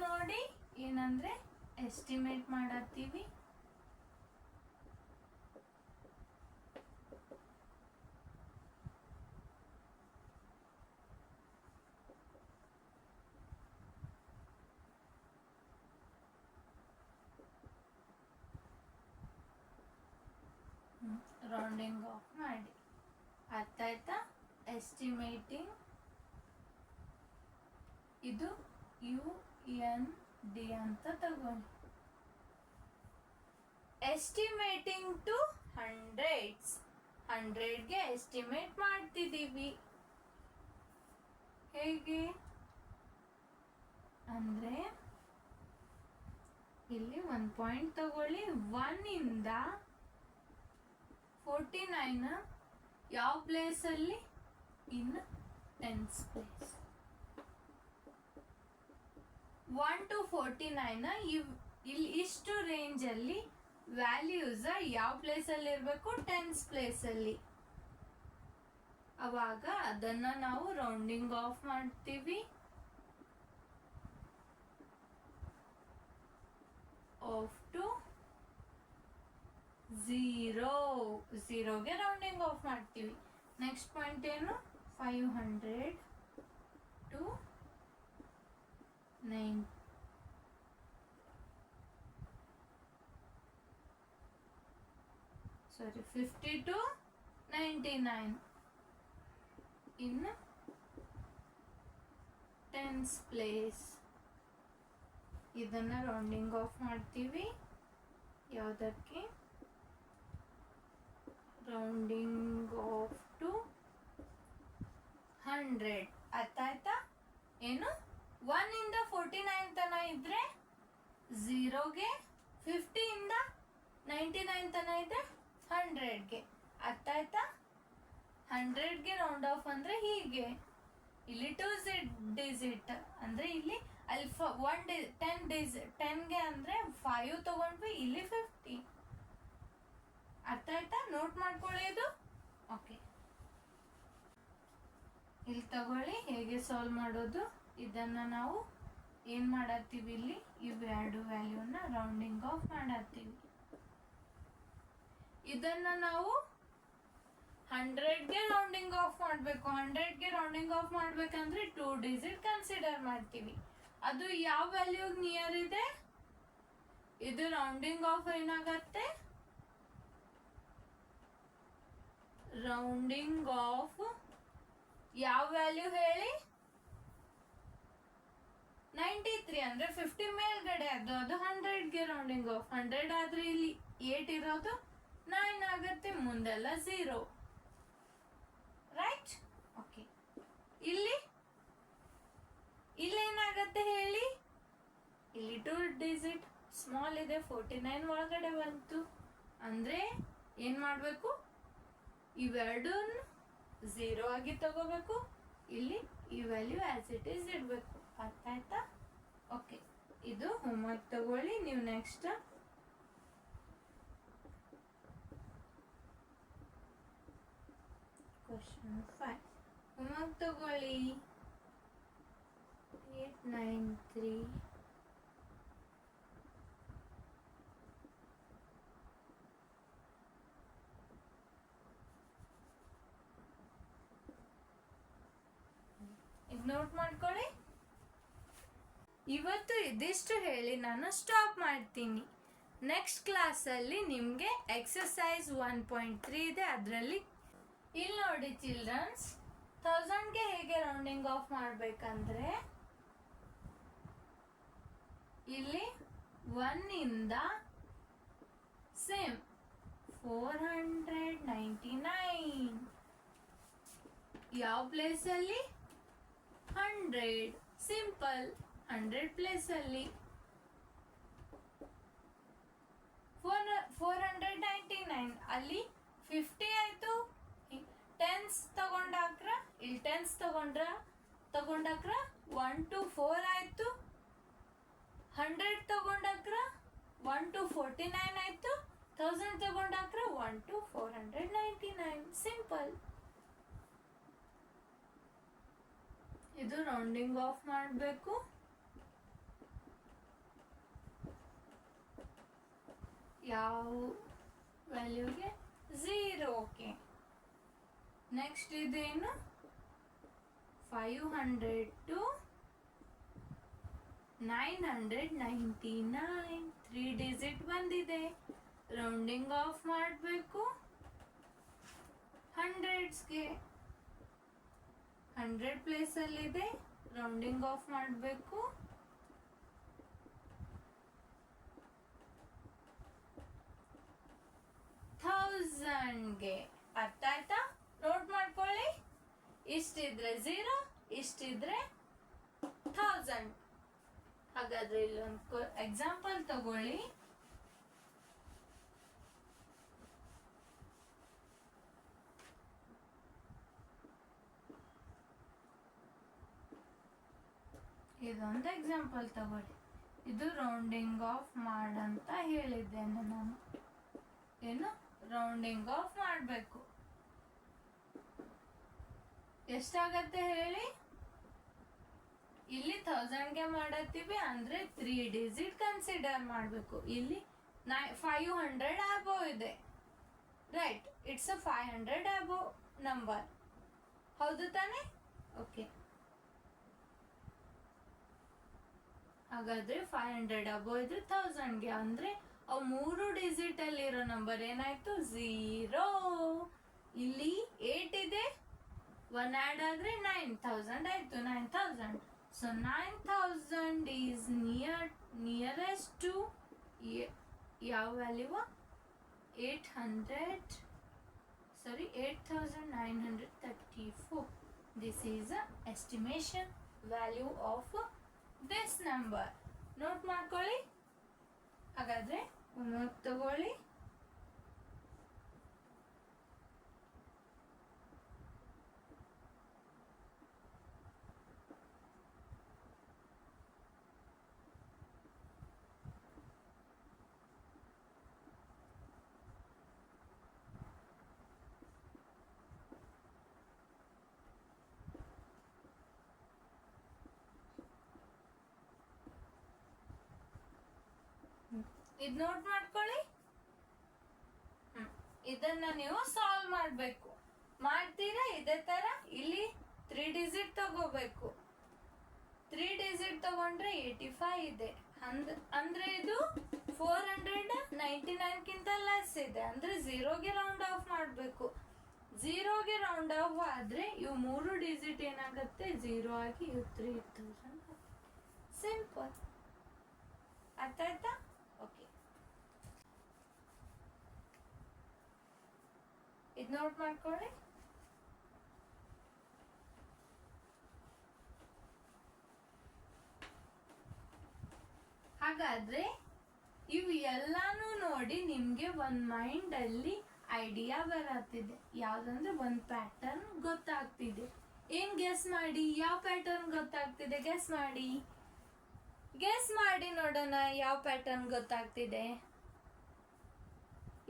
ನೋಡಿ ಏನಂದ್ರೆ estimate ಮಾಡತ್ತೀವಿ. Rounding of ಮಾಡಿ. ಅರ್ಥ ಆಯ್ತಾ? ಎಸ್ಟಿಮೇಟಿಂಗ್ ಇದು UND ಅಂತ ತಗೊಳ್ಳಿ. ಎಸ್ಟಿಮೇಟಿಂಗ್ ಟು ಹಂಡ್ರೆಡ್ಸ್, 100ಗೆ ಎಸ್ಟಿಮೇಟ್ ಮಾಡ್ತಿದ್ದೀವಿ. ಹೇಗೆ ಅಂದ್ರೆ ಇಲ್ಲಿ ಒಂದು ಪಾಯಿಂಟ್ ತಗೊಳ್ಳಿ. 1 ಇಂದ 49 ಯಾವ ಪ್ಲೇಸ್ ಅಲ್ಲಿ? ಇನ್ 10th ಪ್ಲೇಸ್. 1 to 49 ಇಲ್ಲಿ ಇಷ್ಟು ರೇಂಜ್ ಅಲ್ಲಿ ವ್ಯಾಲ್ಯೂಸ್ ಯಾವ ಪ್ಲೇಸ್ ಅಲ್ಲಿ ಇರಬೇಕು? 10th ಪ್ಲೇಸ್ ಅಲ್ಲಿ. ಅವಾಗ ಅದನ್ನ ನಾವು ರೌಂಡಿಂಗ್ ಆಫ್ ಮಾಡ್ತೀವಿ. ಆಫ್ ಟು 0ಗೆ ರೌಂಡಿಂಗ್ ಆಫ್ ಮಾಡ್ತೀವಿ. ನೆಕ್ಸ್ಟ್ ಪಾಯಿಂಟ್ ಏನು? 500 to 9. Sorry, 50 to 99 in 10th place. ಇದನ್ನ ರೌಂಡಿಂಗ್ ಆಫ್ ಮಾಡ್ತೀವಿ. ಯಾವುದಕ್ಕೆ? Rounding off to 100. ಅರ್ಥ ಆಯ್ತಾ? ಏನು? 1 ಇಂದ 49 ತನ ಇದ್ರೆ 0ಗೆ, 50 ಇಂದ 99 ತನ ಇದ್ರೆ 100ಗೆ. ಅರ್ಥ ಆಯ್ತಾ? 100ಗೆ ರೌಂಡ್ ಆಫ್ ಅಂದ್ರೆ ಹೀಗೆ. ಇಲ್ಲಿ 2 ಡಿಜಿಟ್ ಅಂದ್ರೆ ಇಲ್ಲಿ ಅಲ್ಲಿ 10ಗೆ ಅಂದ್ರೆ 5 ತಗೊಂಡ್ವಿ, ಇಲ್ಲಿ 50. ಅರ್ಥ ಆಯ್ತಾ? ನೋಟ್ ಮಾಡ್ಕೊಳ್ಳಿ ಇದು. ಓಕೆ, ಇಲ್ಲಿ ತಗೊಳ್ಳಿ ಹೇಗೆ ಸಾಲ್ವ್ ಮಾಡೋದು. ಇದನ್ನ ನಾವು ಏನ್ ಮಾಡತ್ತೀವಿ? ಇಲ್ಲಿ ಇವೆರಡು ವ್ಯಾಲ್ಯೂನ ರೌಂಡಿಂಗ್ ಆಫ್ ಮಾಡತ್ತೀವಿ. ಇದನ್ನ ನಾವು 100ಗೆ ರೌಂಡಿಂಗ್ ಆಫ್ ಮಾಡಬೇಕು. 100ಗೆ ರೌಂಡಿಂಗ್ ಆಫ್ ಮಾಡ್ಬೇಕಂದ್ರೆ 2 ಡಿಜಿಟ್ ಕನ್ಸಿಡರ್ ಮಾಡ್ತೀವಿ. ಅದು ಯಾವ ವ್ಯಾಲ್ಯೂಗೆ ನಿಯರ್ ಇದೆ? ಇದು ರೌಂಡಿಂಗ್ ಆಫ್ ಏನಾಗತ್ತೆ? ರೌಂಡಿಂಗ್ ಆಫ್ ಯಾವ ವ್ಯಾಲ್ಯೂ ಹೇಳಿ? 93 ಅಂದ್ರೆ 50 ಮೇಲ್ಗಡೆ ಅದು 100ಗೆ ರೌಂಡಿಂಗ್ ಆಫ್. 100 ಆದ್ರೆ ಇಲ್ಲಿ 8 ಇರೋದು 9 ಆಗತ್ತೆ, ಮುಂದೆಲ್ಲ 0. ರೈಟ್? ಓಕೆ, ಇಲ್ಲೇನಾಗತ್ತೆ ಹೇಳಿ? ಇಲ್ಲಿ 2 ಡಿಜಿಟ್ ಸ್ಮಾಲ್ ಇದೆ, 49 ಒಳಗಡೆ ಬಂತು. ಅಂದ್ರೆ ಏನ್ ಮಾಡ್ಬೇಕು? ಇವೆರಡು 0 ಆಗಿ ತಗೋಬೇಕು. ಇಲ್ಲಿ ಈ ವ್ಯಾಲ್ಯೂ ಆಸ್ ಇಟ್ ಈಸ್ ಇಡಬೇಕು. ಅರ್ಥ ಆಯ್ತಾ? ಓಕೆ, ಇದು ಹೋಮ್ವರ್ಕ್ ತಗೊಳ್ಳಿ ನೀವು. ನೆಕ್ಸ್ಟ್ ಕ್ವೆಶ್ಚನ್ 5 ಹೋಮ್ವರ್ಕ್ ತಗೊಳ್ಳಿ. 893 ನೋಟ್ ಮಾಡ್ಕೊಳ್ಳಿ. ಇವತ್ತು ಇದಿಷ್ಟು ಹೇಳಿ ನಾನು ಸ್ಟಾಪ್ ಮಾಡ್ತೀನಿ. ನೆಕ್ಸ್ಟ್ ಕ್ಲಾಸಲ್ಲಿ ನಿಮಗೆ ಎಕ್ಸರ್ಸೈಸ್ 1.3 ಇದೆ. ಅದರಲ್ಲಿ ಇಲ್ಲಿ ನೋಡಿ ಚಿಲ್ಡ್ರನ್ಸ್, 1000ಗೆ ಹೇಗೆ ರೌಂಡಿಂಗ್ ಆಫ್ ಮಾಡಬೇಕಂದ್ರೆ ಇಲ್ಲಿ 1 ಇಂದ ಸೇಮ್ 499 ಯಾವ ಪ್ಲೇಸ್ ಅಲ್ಲಿ? 100. ಸಿಂಪಲ್. 100 ಪ್ಲೇಸ್ ಅಲ್ಲಿ 499 ಅಲ್ಲಿ 50 ಆಯ್ತು. 10s ತಗೊಂಡಾಕ್ರ ಇಲ್ಲಿ 10s ತಗೊಂಡಾಕ್ರ 1 to 4 ಆಯ್ತು. 100 ತಗೊಂಡಾಕ್ರ 1 to 49 ಆಯ್ತು. 1000 ತಗೊಂಡಾಕ್ರ 1 to 499. ಸಿಂಪಲ್. ಇದು ರೌಂಡಿಂಗ್ ಆಫ್ ಮಾಡಬೇಕು. ಯಾವ ವ್ಯಾಲ್ಯೂಗೆ 0. ಓಕೆ, ನೆಕ್ಸ್ಟ್ ಇದೇನು 500 to 999, 3 ಡಿಜಿಟ್ ಬಂದಿದೆ. ರೌಂಡಿಂಗ್ ಆಫ್ ಮಾಡಬೇಕು 100ಸ್ಗೆ. 100 ಪ್ಲೇಸಲ್ಲಿದೆ, ರೌಂಡಿಂಗ್ ಆಫ್ ಮಾಡಬೇಕು 1000ಗೆ. ಅರ್ಥ ಆಯ್ತಾ? ನೋಟ್ ಮಾಡ್ಕೊಳ್ಳಿ. ಇಷ್ಟಿದ್ರೆ 0, ಇಷ್ಟಿದ್ರೆ 1000. ಹಾಗಾದ್ರೆ ಇಲ್ಲೊಂದು ಎಕ್ಸಾಂಪಲ್ ತಗೊಳ್ಳಿ. ಇದೊಂದು ಎಕ್ಸಾಂಪಲ್ ತಗೊಳ್ಳಿ. ಇದು ರೌಂಡಿಂಗ್ ಆಫ್ ಮಾಡಂತ ಹೇಳಿದ್ದೇನೆ ನಾನು. ಏನು ರೌಂಡಿಂಗ್ ಆಫ್ ಮಾಡಬೇಕು. ಎಷ್ಟಾಗತ್ತೆ ಹೇಳಿ? ಇಲ್ಲಿ 1000ಗೆ ಮಾಡತ್ತೀವಿ ಅಂದ್ರೆ 3 ಡಿಜಿಟ್ ಕನ್ಸಿಡರ್ ಮಾಡಬೇಕು. ಇಲ್ಲಿ 500 ಅಬೋ ಇದೆ, right? It's a 500 above number, ಹೌದು ತಾನೆ? ಓಕೆ, ಹಾಗಾದ್ರೆ 500 ಅಬೋ ಇದ್ರೆ 1000ಗೆ ಅಂದ್ರೆ ಅವು 3 ಡಿಜಿಟ್ ಅಲ್ಲಿರೋ ನಂಬರ್ ಏನಾಯ್ತು? 0. ಇಲ್ಲಿ 8 ಇದೆ, 1 ಆಡ್ ಆದ್ರೆ 9000 ಆಯ್ತು, 9000. ಸೊ 9000 ಈಸ್ ನಿಯರೆಸ್ಟ್ ಟು ಯಾವ value? 8934. This is a estimation value of this number. Note ಮಾಡ್ಕೊಳ್ಳಿ. ಹಾಗಾದ್ರೆ ನೋಟ್ ತಗೊಳ್ಳಿ. ಇದು ನೋಟ್ ಮಾಡ್ಕೊಳ್ಳಿ. ಇದನ್ನ ನೀವು ಸಾಲ್ವ್ ಮಾಡಬೇಕು. ಮಾಡ್ತೀರಾ? ಇದೇ ತರ ಇಲ್ಲಿ 3 ಡಿಜಿಟ್ ತಗೋಬೇಕು. 3 ಡಿಜಿಟ್ ತಗೊಂಡ್ರೆ 85 ಇದೆ, ಅಂದ್ರೆ ಇದು 499ಕ್ಕಿಂತ ಲೆಸ್ ಇದೆ, ಅಂದ್ರೆ 0ಗೆ ರೌಂಡ್ ಆಫ್ ಮಾಡಬೇಕು. 0ಗೆ ರೌಂಡ್ ಆಫ್ ಆದ್ರೆ ಇವು 3 ಡಿಜಿಟ್ ಏನಾಗುತ್ತೆ? 0 ಆಗಿ ಇವು 3000. ಸಿಂಪಲ್. ಅರ್ಥ ಆಯ್ತಾ? ಓಕೆ, ಇದು ನೋಟ್ ಮಾಡ್ಕೊಳ್ಳಿ. ಹಾಗಾದ್ರೆ ಇವು ಎಲ್ಲಾನು ನೋಡಿ ನಿಮ್ಗೆ ಒಂದ್ ಮೈಂಡ್ ಅಲ್ಲಿ ಐಡಿಯಾ ಬರತ್ತಿದೆ. ಯಾವ್ದಂದ್ರೆ ಒಂದ್ ಪ್ಯಾಟರ್ನ್ ಗೊತ್ತಾಗ್ತಿದೆ. ಏನ್ ಗೆಸ್ ಮಾಡಿ? ಯಾವ ಪ್ಯಾಟರ್ನ್ ಗೊತ್ತಾಗ್ತಿದೆ? ಗೆಸ್ ಮಾಡಿ, ಗೆಸ್ ಮಾಡಿ ನೋಡೋಣ. ಯಾವ ಪ್ಯಾಟರ್ನ್ ಗೊತ್ತಾಗ್ತಿದೆ?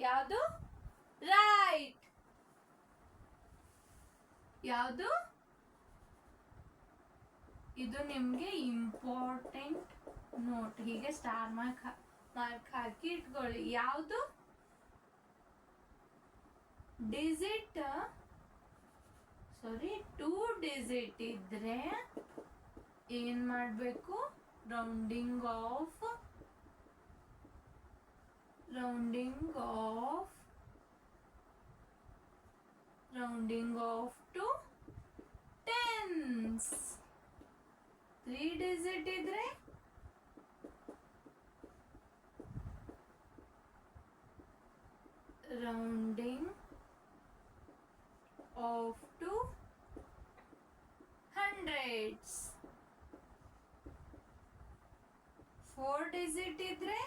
ಯಾವುದು? ರೈಟ್. ಯಾವುದು? ಇದು ನಿಮ್ಗೆ ಇಂಪಾರ್ಟೆಂಟ್ ನೋಟ್. ಹೀಗೆ ಸ್ಟಾರ್ ಮಾರ್ಕ್ ಹಾಕಿ ಇಟ್ಕೊಳ್ಳಿ. ಯಾವುದು? ಡಿಜಿಟ್ 2 ಡಿಜಿಟ್ ಇದ್ರೆ ಏನ್ ಮಾಡ್ಬೇಕು? Rounding off to tens. 3 digit ಇದ್ರೆ rounding off to hundreds. 4 digit ಇದ್ರೆ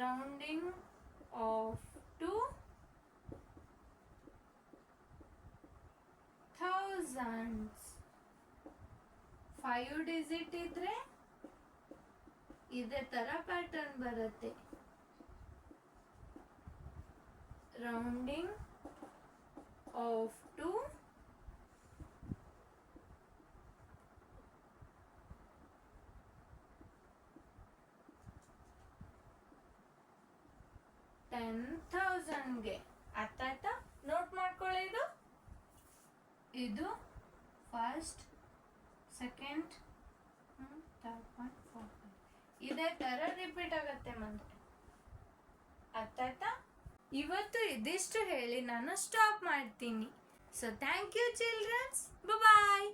rounding off to thousands. 5 digit ಇದ್ರೆ ಇದೇ ತರ ಪ್ಯಾಟರ್ನ್ ಬರುತ್ತೆ. ರೌಂಡಿಂಗ್ ಆಫ್ ಟು 10,000ಗೆ. ಅರ್ಥ ಆಯ್ತಾ? ನೋಟ್ ಮಾಡ್ಕೊಳ್ಳಿ. ಇದು first, second, third point, fourth point ಇದೇ ಥರ ರಿಪೀಟ್ ಆಗತ್ತೆ ಮತ್ತೆ. ಅರ್ಥ ಆಯ್ತಾ? ಇವತ್ತು ಇದಿಷ್ಟು ಹೇಳಿ ನಾನು ಸ್ಟಾಪ್ ಮಾಡ್ತೀನಿ. So thank you childrens. Bye.